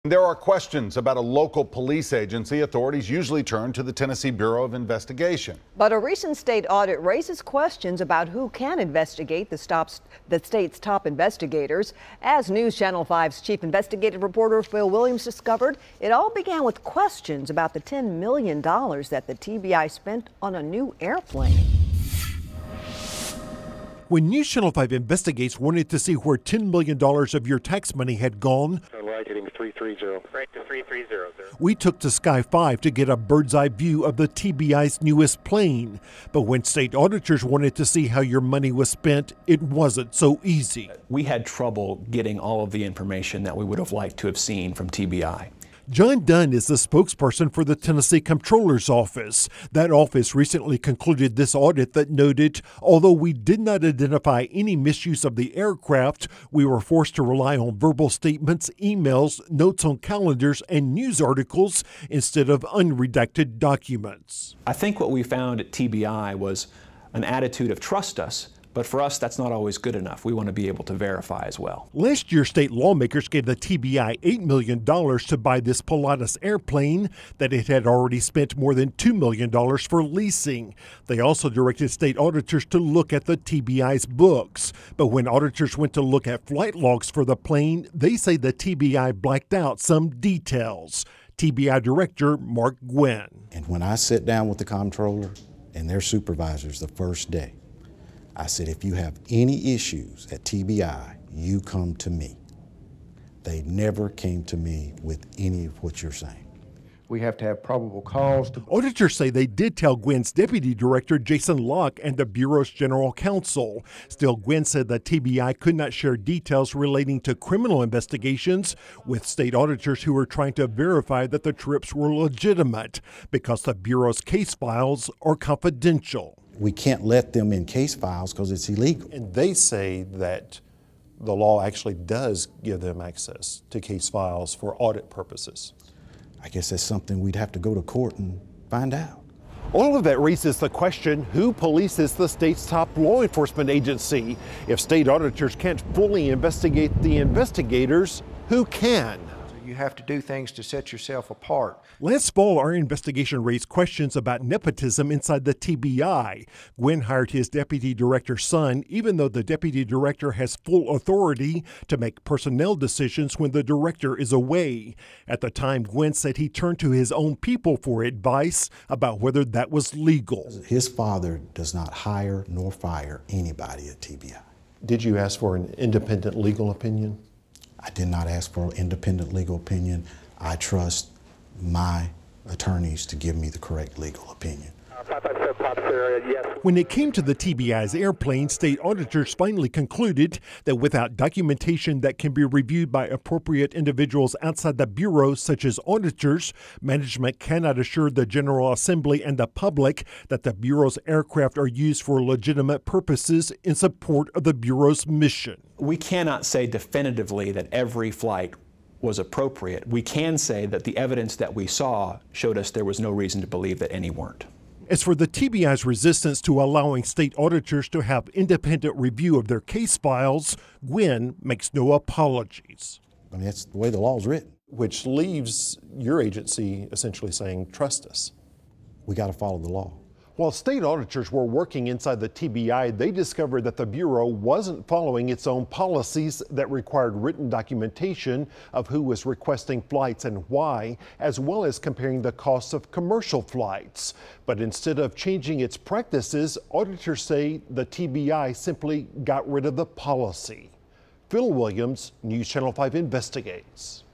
There are questions about a local police agency. Authorities usually turn to the Tennessee Bureau of Investigation. But a recent state audit raises questions about who can investigate the state's top investigators. As News Channel 5's chief investigative reporter Phil Williams discovered, it all began with questions about the $10 million that the TBI spent on a new airplane. When News Channel 5 Investigates wanted to see where $10 million of your tax money had gone, right heading 330. Right to 330, sir. We took to Sky 5 to get a bird's eye view of the TBI's newest plane. But when state auditors wanted to see how your money was spent, it wasn't so easy. We had trouble getting all of the information that we would have liked to have seen from TBI. John Dunn is the spokesperson for the Tennessee Comptroller's Office. That office recently concluded this audit that noted, although we did not identify any misuse of the aircraft, we were forced to rely on verbal statements, emails, notes on calendars, and news articles instead of unredacted documents. I think what we found at TBI was an attitude of trust us. But for us, that's not always good enough. We want to be able to verify as well. Last year, state lawmakers gave the TBI $8 million to buy this Pilatus airplane that it had already spent more than $2 million for leasing. They also directed state auditors to look at the TBI's books. But when auditors went to look at flight logs for the plane, they say the TBI blacked out some details. TBI Director Mark Gwynn. And when I sit down with the comptroller and their supervisors the first day, I said, if you have any issues at TBI, you come to me. They never came to me with any of what you're saying. We have to have probable cause. Auditors say they did tell Gwynn's deputy director, Jason Locke, and the Bureau's general counsel. Still, Gwynn said the TBI could not share details relating to criminal investigations with state auditors who were trying to verify that the trips were legitimate because the Bureau's case files are confidential. We can't let them in case files because it's illegal. And they say that the law actually does give them access to case files for audit purposes. I guess that's something we'd have to go to court and find out. All of that raises the question, who polices the state's top law enforcement agency? If state auditors can't fully investigate the investigators, who can? You have to do things to set yourself apart. Last fall, our investigation raised questions about nepotism inside the TBI. Gwynn hired his deputy director's son, even though the deputy director has full authority to make personnel decisions when the director is away. At the time, Gwynn said he turned to his own people for advice about whether that was legal. His father does not hire nor fire anybody at TBI. Did you ask for an independent legal opinion? I did not ask for an independent legal opinion. I trust my attorneys to give me the correct legal opinion. When it came to the TBI's airplane, state auditors finally concluded that without documentation that can be reviewed by appropriate individuals outside the Bureau, such as auditors, management cannot assure the General Assembly and the public that the Bureau's aircraft are used for legitimate purposes in support of the Bureau's mission. We cannot say definitively that every flight was appropriate. We can say that the evidence that we saw showed us there was no reason to believe that any weren't. As for the TBI's resistance to allowing state auditors to have independent review of their case files, Gwynn makes no apologies. I mean, that's the way the law is written. Which leaves your agency essentially saying, trust us. We got to follow the law. While state auditors were working inside the TBI, they discovered that the Bureau wasn't following its own policies that required written documentation of who was requesting flights and why, as well as comparing the costs of commercial flights. But instead of changing its practices, auditors say the TBI simply got rid of the policy. Phil Williams, News Channel 5 Investigates.